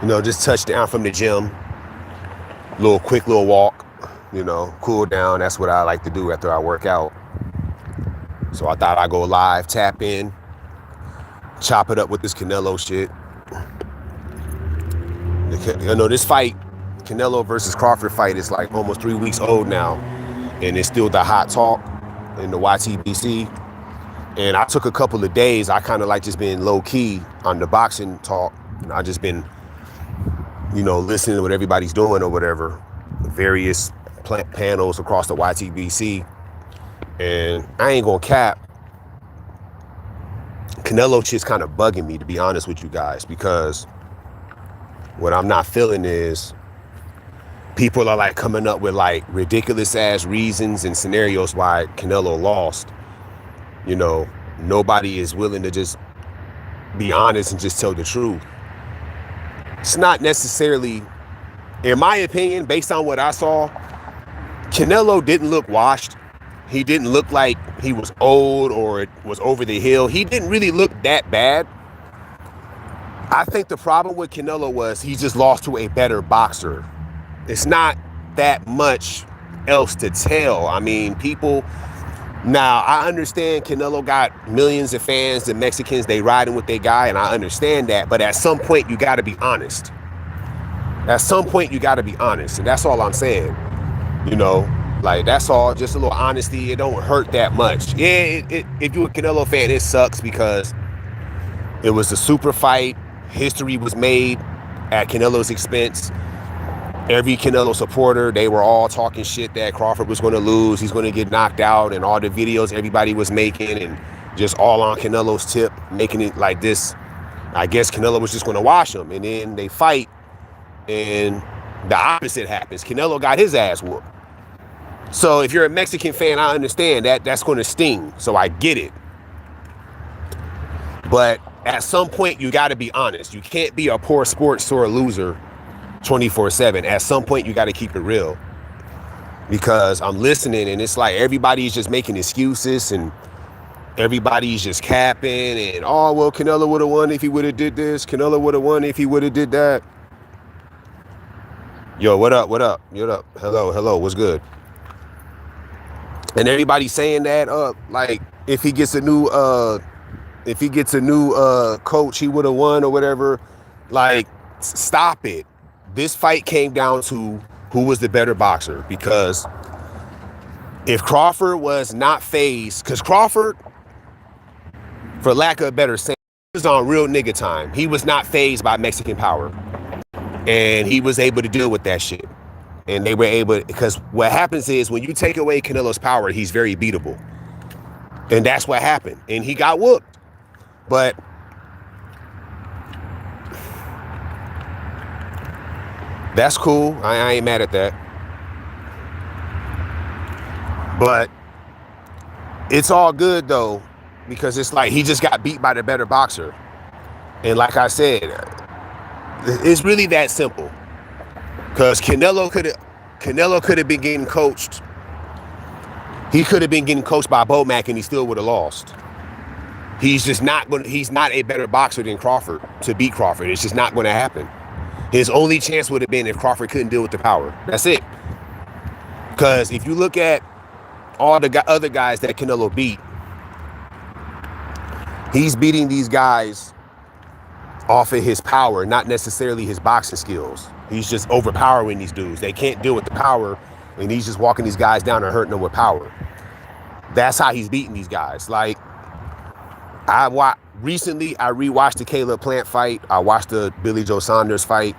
You know, just touched down from the gym, quick little walk, cool down. That's what I like to do after I work out. So I thought I'd go live, tap in, chop it up with this Canelo shit. This fight, Canelo versus Crawford fight, is like almost 3 weeks old now. And it's still the hot talk in the YTBC. And I took a couple of days. I kind of like just been low key on the boxing talk. And I just been, listening to what everybody's doing or whatever. Various panels across the YTBC. And I ain't gonna cap. Canelo shit's kind of bugging me, to be honest with you guys, because what I'm not feeling is people are like coming up with like ridiculous ass reasons and scenarios why Canelo lost. Nobody is willing to just be honest and just tell the truth. It's not necessarily, in my opinion, based on what I saw, Canelo didn't look washed. He didn't look like he was old or it was over the hill. He didn't really look that bad. I think the problem with Canelo was he just lost to a better boxer. It's not that much else to tell. I mean, now I understand Canelo got millions of fans, the Mexicans, they riding with their guy, and I understand that. But at some point, you got to be honest. At some point, you got to be honest. And that's all I'm saying. Like, that's all. Just a little honesty. It don't hurt that much. Yeah, if you're a Canelo fan, it sucks because it was a super fight. History was made at Canelo's expense. Every Canelo supporter, they were all talking shit that Crawford was going to lose. He's going to get knocked out, and all the videos everybody was making and just all on Canelo's tip, making it like this. I guess Canelo was just going to wash him. And then they fight, and the opposite happens. Canelo got his ass whooped. So if you're a Mexican fan, I understand that that's going to sting. So I get it. But at some point, you got to be honest. You can't be a poor sport sore loser 24/7. At some point, you got to keep it real. Because I'm listening, and it's like everybody's just making excuses, and everybody's just capping, and well, Canelo would have won if he would have did this. Canelo would have won if he would have did that. Yo, what up? What up? What up? Hello. What's good? And everybody's saying that, like if he gets a new coach, he would have won or whatever. Like, stop it. This fight came down to who was the better boxer, because if Crawford was not phased, because Crawford, for lack of a better saying, was on real nigga time. He was not phased by Mexican power, and he was able to deal with that shit. And they were able, because what happens is when you take away Canelo's power, he's very beatable. And that's what happened. And he got whooped. But that's cool. I ain't mad at that. But it's all good, though, because it's like he just got beat by the better boxer. And like I said, it's really that simple. Because Canelo could have been getting coached. He could have been getting coached by Bomac, and he still would have lost. He's not a better boxer than Crawford to beat Crawford. It's just not going to happen. His only chance would have been if Crawford couldn't deal with the power. That's it. Because if you look at all the other guys that Canelo beat, he's beating these guys off of his power, not necessarily his boxing skills. He's just overpowering these dudes. They can't deal with the power, and he's just walking these guys down and hurting them with power. That's how he's beating these guys. Like, recently I rewatched the Caleb Plant fight. I watched the Billy Joe Saunders fight.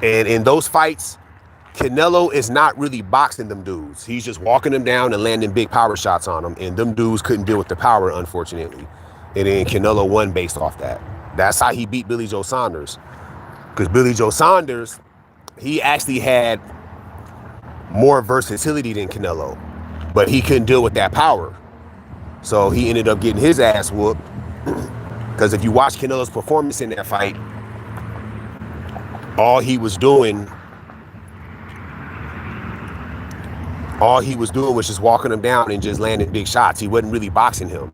And in those fights, Canelo is not really boxing them dudes. He's just walking them down and landing big power shots on them. And them dudes couldn't deal with the power, unfortunately. And then Canelo won based off that. That's how he beat Billy Joe Saunders. Because Billy Joe Saunders, he actually had more versatility than Canelo. But he couldn't deal with that power. So he ended up getting his ass whooped. Because if you watch Canelo's performance in that fight, all he was doing was just walking him down and just landing big shots. He wasn't really boxing him.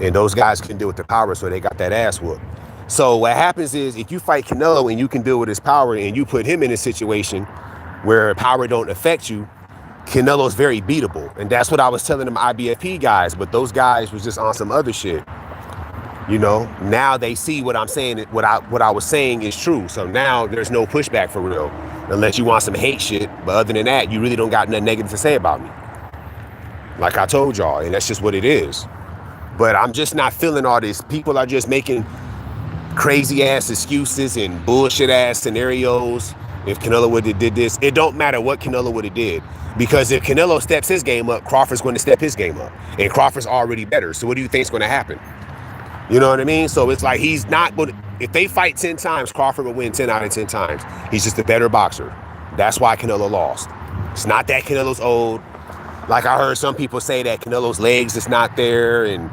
And those guys couldn't deal with the power, so they got that ass whooped. So what happens is if you fight Canelo and you can deal with his power and you put him in a situation where power don't affect you, Canelo's very beatable. And that's what I was telling them IBFP guys, but those guys was just on some other shit. You know, now they see what I'm saying, what I was saying is true. So now there's no pushback for real, unless you want some hate shit. But other than that, you really don't got nothing negative to say about me. Like I told y'all, and that's just what it is. But I'm just not feeling all this. People are just making crazy ass excuses and bullshit ass scenarios. If Canelo would have did this, it don't matter what Canelo would have did. Because if Canelo steps his game up, Crawford's going to step his game up. And Crawford's already better. So what do you think is going to happen? You know what I mean? So it's like he's not going to, if they fight 10 times, Crawford will win 10 out of 10 times. He's just a better boxer. That's why Canelo lost. It's not that Canelo's old. Like I heard some people say that Canelo's legs is not there and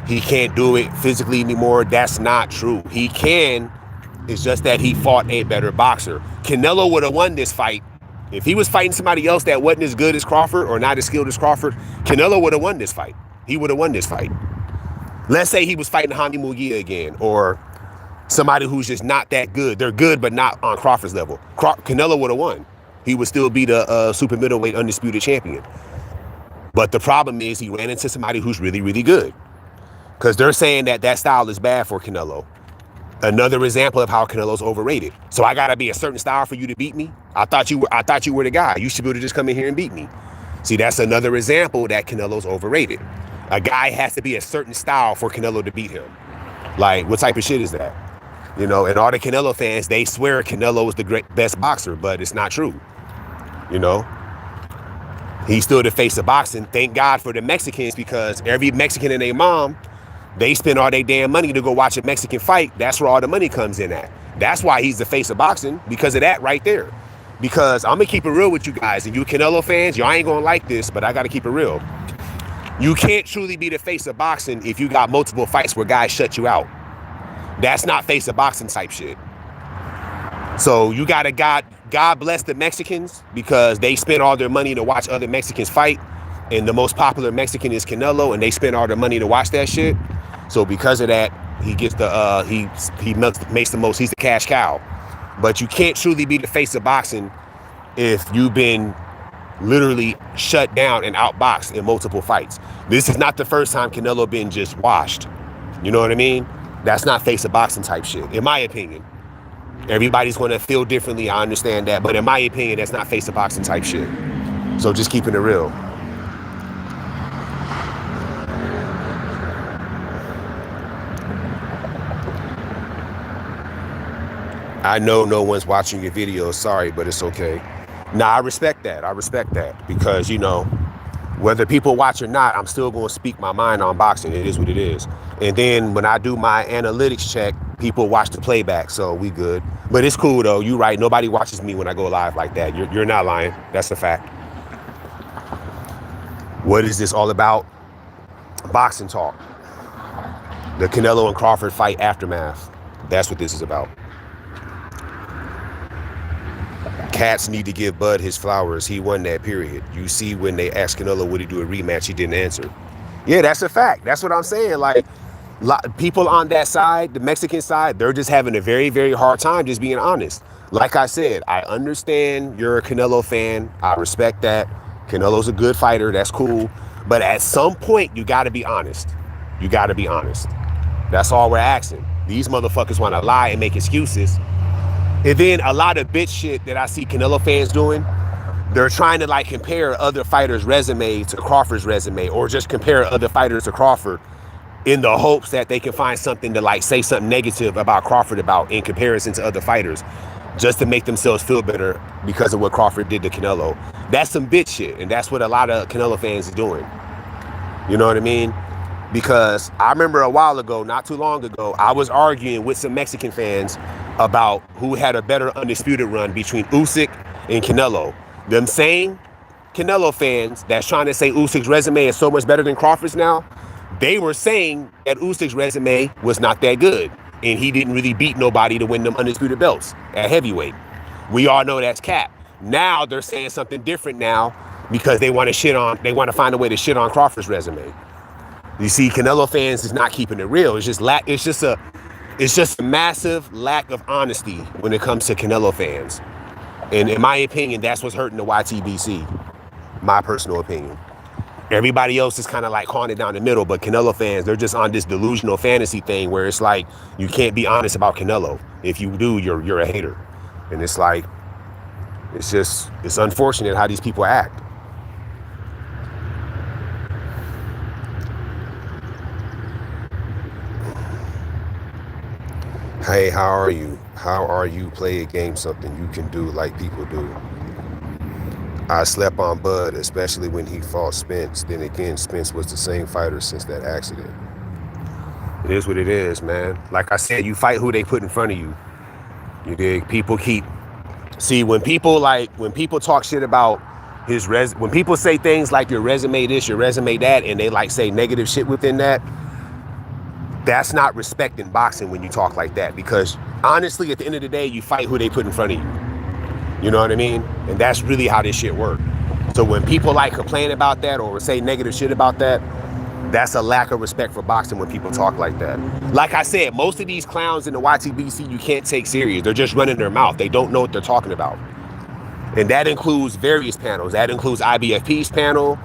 he can't do it physically anymore. That's not true. He can. It's just that he fought a better boxer. Canelo would have won this fight. If he was fighting somebody else that wasn't as good as Crawford or not as skilled as Crawford, Canelo would have won this fight. He would have won this fight. Let's say he was fighting Hamdi Mugia again, or somebody who's just not that good. They're good, but not on Crawford's level. Canelo would have won. He would still be the super middleweight undisputed champion. But the problem is he ran into somebody who's really, really good. Because they're saying that that style is bad for Canelo. Another example of how Canelo's overrated. So I gotta be a certain style for you to beat me? I thought you were the guy. You should be able to just come in here and beat me. See, that's another example that Canelo's overrated. A guy has to be a certain style for Canelo to beat him. Like, what type of shit is that? You know, and all the Canelo fans, they swear Canelo is the best boxer, but it's not true. You know? He's still the face of boxing. Thank God for the Mexicans, because every Mexican and their mom, they spend all their damn money to go watch a Mexican fight. That's where all the money comes in at. That's why he's the face of boxing, because of that right there. Because I'm going to keep it real with you guys. And you Canelo fans, y'all ain't going to like this, but I got to keep it real. You can't truly be the face of boxing if you got multiple fights where guys shut you out. That's not face of boxing type shit. So you got to God bless the Mexicans, because they spend all their money to watch other Mexicans fight. And the most popular Mexican is Canelo, and they spend all their money to watch that shit. So because of that, he gets the he makes the most. He's the cash cow. But you can't truly be the face of boxing if you've been literally shut down and outboxed in multiple fights. This is not the first time Canelo been just washed. You know what I mean? That's not face of boxing type shit, in my opinion. Everybody's going to feel differently. I understand that. But in my opinion, that's not face of boxing type shit. So just keeping it real. I know no one's watching your videos. Sorry, but it's okay. Nah, I respect that. I respect that. Because, you know, whether people watch or not, I'm still going to speak my mind on boxing. It is what it is. And then when I do my analytics check, people watch the playback. So we good. But it's cool, though. You right. Nobody watches me when I go live like that. You're not lying. That's a fact. What is this all about? Boxing talk. The Canelo and Crawford fight aftermath. That's what this is about. Cats need to give Bud his flowers. He won that, period. You see, when they asked Canelo would he do a rematch, he didn't answer. Yeah, that's a fact. That's what I'm saying. Like, people on that side, the Mexican side, they're just having a very, very hard time just being honest. Like I said, I understand you're a Canelo fan. I respect that. Canelo's a good fighter. That's cool. But at some point, you got to be honest. You got to be honest. That's all we're asking. These motherfuckers want to lie and make excuses. And then a lot of bitch shit that I see Canelo fans doing, they're trying to like compare other fighters' resume to Crawford's resume, or just compare other fighters to Crawford in the hopes that they can find something to like say something negative about Crawford about in comparison to other fighters, just to make themselves feel better because of what Crawford did to Canelo. That's some bitch shit, and that's what a lot of Canelo fans is doing. You know what I mean? Because I remember a while ago, not too long ago, I was arguing with some Mexican fans about who had a better undisputed run between Usyk and Canelo. Them same Canelo fans that's trying to say Usyk's resume is so much better than Crawford's now, they were saying that Usyk's resume was not that good, and he didn't really beat nobody to win them undisputed belts at heavyweight. We all know that's cap. Now they're saying something different now because they want to find a way to shit on Crawford's resume. You see, Canelo fans is not keeping it real. It's just It's just a massive lack of honesty when it comes to Canelo fans. And in my opinion, that's what's hurting the YTBC. My personal opinion. Everybody else is kind of like calling it down the middle, but Canelo fans, they're just on this delusional fantasy thing where it's like you can't be honest about Canelo. If you do, you're a hater. And it's like, it's unfortunate how these people act. Hey, how are you? How are you? Play a game, something you can do like people do. I slept on Bud, especially when he fought Spence. Then again, Spence was the same fighter since that accident. It is what it is, man. Like I said, you fight who they put in front of you. You dig? People keep... See, when people talk shit about when people say things like your resume this, your resume that, and they like say negative shit within that, that's not respecting boxing when you talk like that. Because honestly, at the end of the day, you fight who they put in front of you. You know what I mean? And that's really how this shit works. So when people like complain about that or say negative shit about that, that's a lack of respect for boxing when people talk like that. Like I said, most of these clowns in the YTBC you can't take serious. They're just running their mouth. They don't know what they're talking about. And that includes various panels. That includes IBFP's panel,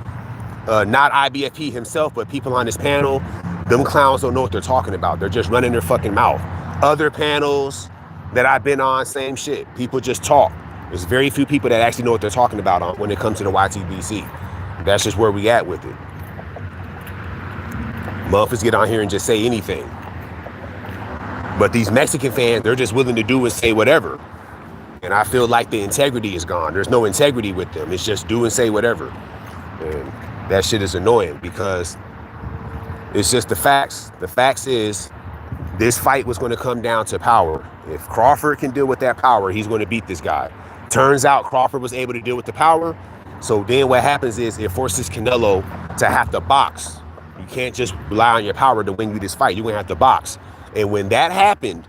not IBFP himself, but people on his panel. Them clowns don't know what they're talking about. They're just running their fucking mouth. Other panels that I've been on, same shit. People just talk. There's very few people that actually know what they're talking about when it comes to the YTBC. That's just where we at with it. Motherfuckers get on here and just say anything. But these Mexican fans, they're just willing to do and say whatever. And I feel like the integrity is gone. There's no integrity with them. It's just do and say whatever. And that shit is annoying because it's just the facts. The facts is this fight was going to come down to power. If Crawford can deal with that power, he's going to beat this guy. Turns out Crawford was able to deal with the power. So then what happens is it forces Canelo to have to box. You can't just rely on your power to win you this fight. You're going to have to box. And when that happened,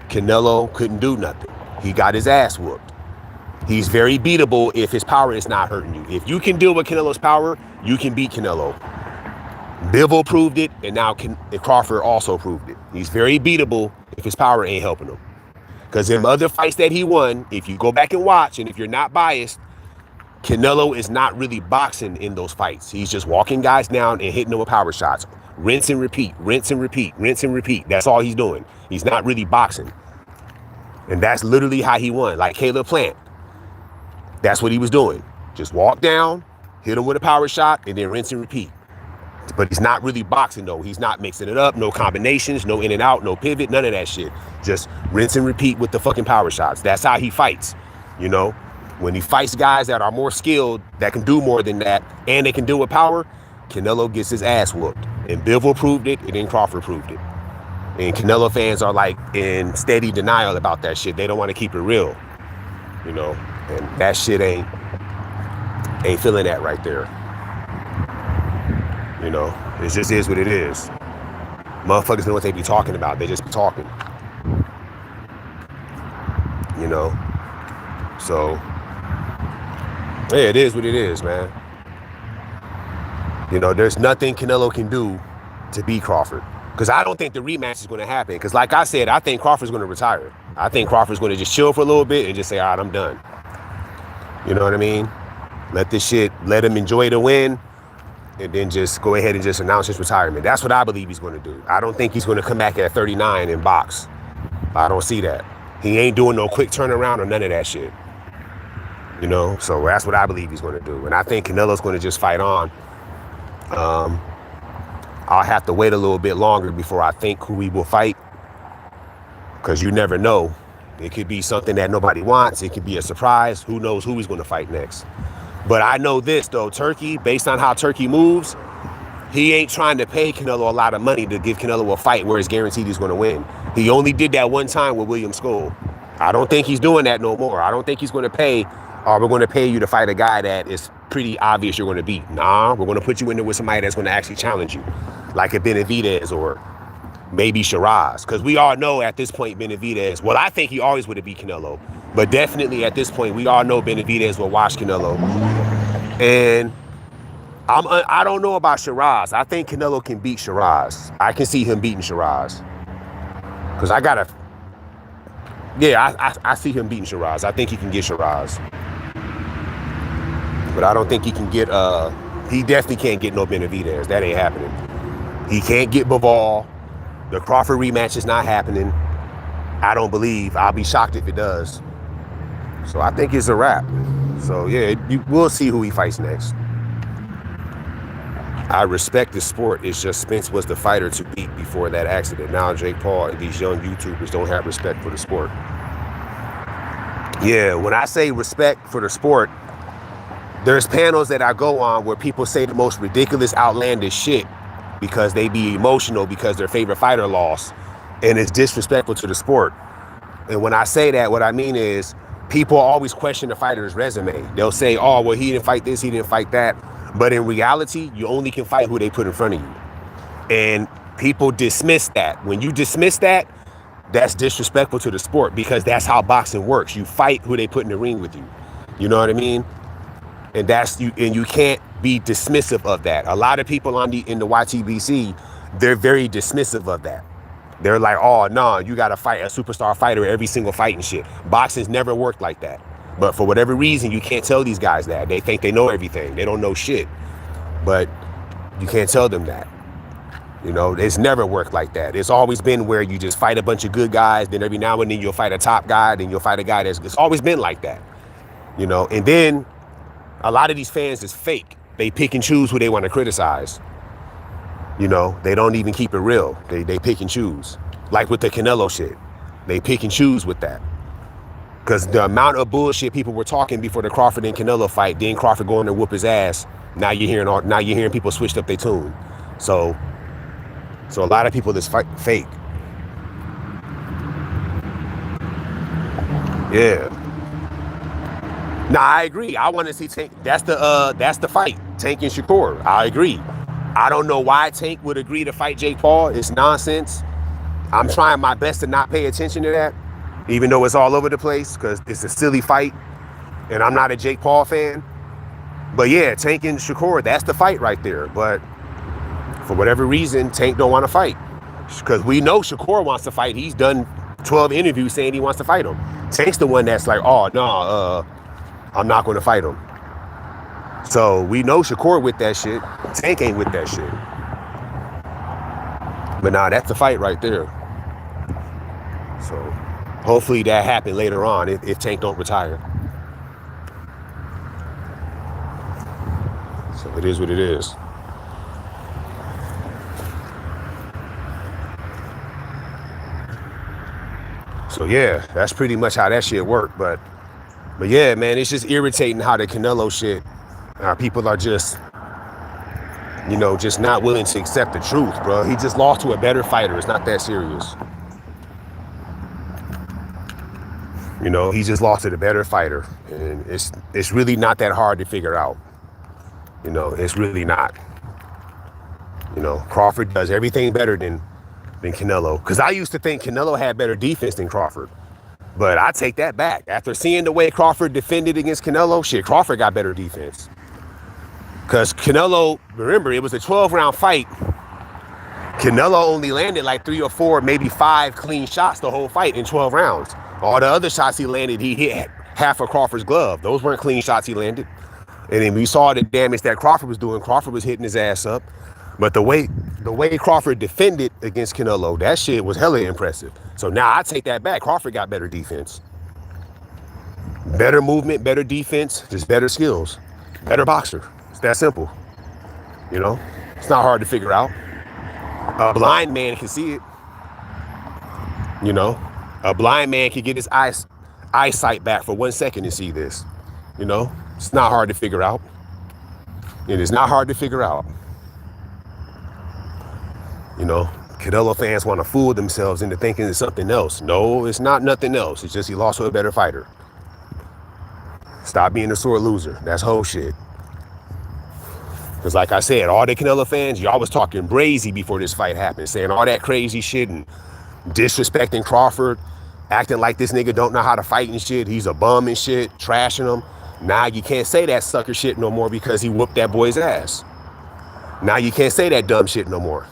Canelo couldn't do nothing. He got his ass whooped. He's very beatable if his power is not hurting you. If you can deal with Canelo's power, you can beat Canelo. Bivol proved it, and now Crawford also proved it. He's very beatable if his power ain't helping him. Because in other fights that he won, if you go back and watch, and if you're not biased, Canelo is not really boxing in those fights. He's just walking guys down and hitting them with power shots. Rinse and repeat, rinse and repeat, rinse and repeat. That's all he's doing. He's not really boxing. And that's literally how he won. Like Caleb Plant. That's what he was doing. Just walk down, hit him with a power shot, and then rinse and repeat. But he's not really boxing, though. He's not mixing it up. No combinations, no in and out, no pivot, none of that shit. Just rinse and repeat with the fucking power shots. That's how he fights, you know? When he fights guys that are more skilled, that can do more than that, and they can do it with power, Canelo gets his ass whooped. And Bivol proved it, and then Crawford proved it. And Canelo fans are like in steady denial about that shit. They don't want to keep it real, you know? And that shit ain't feeling that right there. You know, it just is what it is. Motherfuckers know what they be talking about. They just be talking. You know? So, yeah, it is what it is, man. You know, there's nothing Canelo can do to beat Crawford. Because I don't think the rematch is going to happen. Because like I said, I think Crawford's going to retire. I think Crawford's going to just chill for a little bit and just say, all right, I'm done. You know what I mean? Let him enjoy the win. And then just go ahead and just announce his retirement. That's what I believe he's going to do. I don't think he's going to come back at 39 and box. I don't see that. He ain't doing no quick turnaround or none of that shit. You know, so that's what I believe he's going to do. And I think Canelo's going to just fight on. I'll have to wait a little bit longer before I think who he will fight. Because you never know. It could be something that nobody wants. It could be a surprise. Who knows who he's going to fight next. But I know this, though. Turkey, based on how Turkey moves, he ain't trying to pay Canelo a lot of money to give Canelo a fight where it's guaranteed he's going to win. He only did that one time with William Skull. I don't think he's doing that no more. I don't think he's going to pay, or we're going to pay you to fight a guy that is pretty obvious you're going to beat. Nah, we're going to put you in there with somebody that's going to actually challenge you. Like a Benavidez or maybe Shiraz. Because we all know at this point Benavidez, well, I think he always would have beat Canelo. But definitely at this point, we all know Benavidez will watch Canelo. And I don't know about Shiraz. I think Canelo can beat Shiraz. I can see him beating Shiraz. Because I see him beating Shiraz. I think he can get Shiraz. But I don't think he can get, he definitely can't get no Benavidez. That ain't happening. He can't get Bivol. The Crawford rematch is not happening. I don't believe. I'll be shocked if it does. So I think it's a wrap. So yeah, we'll see who he fights next. I respect the sport. It's just Spence was the fighter to beat before that accident. Now Jake Paul and these young YouTubers don't have respect for the sport. Yeah, when I say respect for the sport, there's panels that I go on where people say the most ridiculous, outlandish shit because they be emotional because their favorite fighter lost, and it's disrespectful to the sport. And when I say that, what I mean is people always question the fighter's resume. They'll say, oh, well, he didn't fight this, he didn't fight that. But in reality, you only can fight who they put in front of you. And people dismiss that. When you dismiss that, that's disrespectful to the sport because that's how boxing works. You fight who they put in the ring with you. You know what I mean? And that's you. And you can't be dismissive of that. A lot of people in the YTBC, they're very dismissive of that. They're like, oh, no, you got to fight a superstar fighter every single fight and shit. Boxing's never worked like that. But for whatever reason, you can't tell these guys that. They think they know everything. They don't know shit. But you can't tell them that. You know, it's never worked like that. It's always been where you just fight a bunch of good guys. Then every now and then you'll fight a top guy. Then you'll fight a guy it's always been like that. You know, and then a lot of these fans is fake. They pick and choose who they want to criticize. You know, they don't even keep it real. They pick and choose. Like with the Canelo shit. They pick and choose with that. Because the amount of bullshit people were talking before the Crawford and Canelo fight, then Crawford going to whoop his ass. Now you're hearing people switched up their tune. So a lot of people just fight fake. Yeah. Nah, I agree. I want to see Tank. That's the fight. Tank and Shakur. I agree. I don't know why Tank would agree to fight Jake Paul. It's nonsense. I'm trying my best to not pay attention to that, even though it's all over the place, because it's a silly fight, and I'm not a Jake Paul fan. But yeah, Tank and Shakur, that's the fight right there. But for whatever reason, Tank don't want to fight. Because we know Shakur wants to fight. He's done 12 interviews saying he wants to fight him. Tank's the one that's like, oh, no, I'm not going to fight him. So we know Shakur with that shit. Tank ain't with that shit. But nah, that's the fight right there. So hopefully that happened later on if Tank don't retire. So it is what it is. So yeah, that's pretty much how that shit worked. But yeah, man, it's just irritating how the Canelo shit, people are just, you know, just not willing to accept the truth, bro. He just lost to a better fighter. It's not that serious. You know, he just lost to the better fighter. And it's really not that hard to figure out. You know, it's really not. You know, Crawford does everything better than Canelo. Because I used to think Canelo had better defense than Crawford. But I take that back. After seeing the way Crawford defended against Canelo, shit, Crawford got better defense. Because Canelo, remember, it was a 12-round fight. Canelo only landed like 3 or 4, maybe 5 clean shots the whole fight in 12 rounds. All the other shots he landed, he hit half of Crawford's glove. Those weren't clean shots he landed. And then we saw the damage that Crawford was doing. Crawford was hitting his ass up. But the way Crawford defended against Canelo, that shit was hella impressive. So now I take that back. Crawford got better defense. Better movement, better defense, just better skills. Better boxer. It's that simple. You know? It's not hard to figure out. A blind man can see it. You know? A blind man can get his eyesight back for 1 second and see this. You know? It's not hard to figure out. It is not hard to figure out. You know, Canelo fans want to fool themselves into thinking it's something else. No, it's not nothing else. It's just he lost to a better fighter. Stop being a sore loser. That's whole shit. Because like I said, all the Canelo fans, y'all was talking brazy before this fight happened, saying all that crazy shit and disrespecting Crawford, acting like this nigga don't know how to fight and shit. He's a bum and shit, trashing him. Now you can't say that sucker shit no more because he whooped that boy's ass. Now you can't say that dumb shit no more.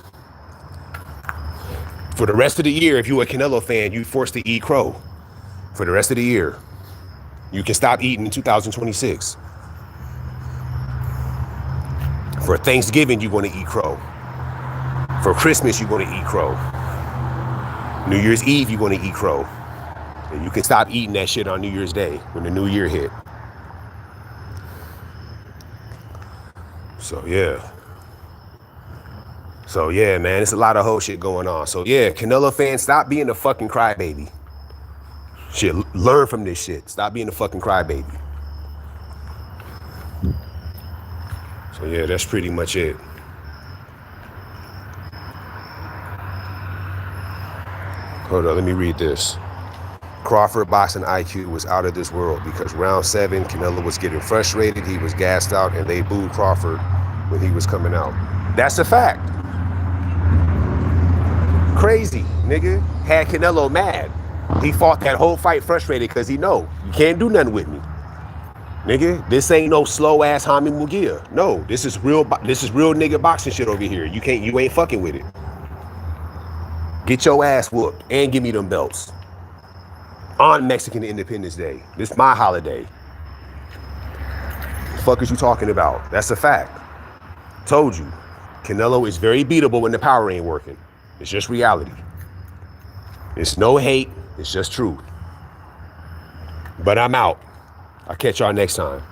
For the rest of the year, if you're a Canelo fan, you're forced to eat crow. For the rest of the year. You can stop eating in 2026. For Thanksgiving, you're going to eat crow. For Christmas, you're going to eat crow. New Year's Eve, you're going to eat crow. And you can stop eating that shit on New Year's Day when the new year hit. So, yeah. So, yeah, man, it's a lot of whole shit going on. So, yeah, Canelo fans, stop being a fucking crybaby. Shit, learn from this shit. Stop being a fucking crybaby. So, yeah, that's pretty much it. Hold on, let me read this. Crawford boxing IQ was out of this world because round 7, Canelo was getting frustrated, he was gassed out, and they booed Crawford when he was coming out. That's a fact. Crazy, nigga. Had Canelo mad. He fought that whole fight frustrated because he know, you can't do nothing with me. Nigga, this ain't no slow ass Hami Mugia. No, this is real nigga boxing shit over here. You ain't fucking with it. Get your ass whooped and give me them belts. On Mexican Independence Day. This is my holiday. The fuck is you talking about? That's a fact. Told you. Canelo is very beatable when the power ain't working. It's just reality. It's no hate. It's just truth. But I'm out. I'll catch y'all next time.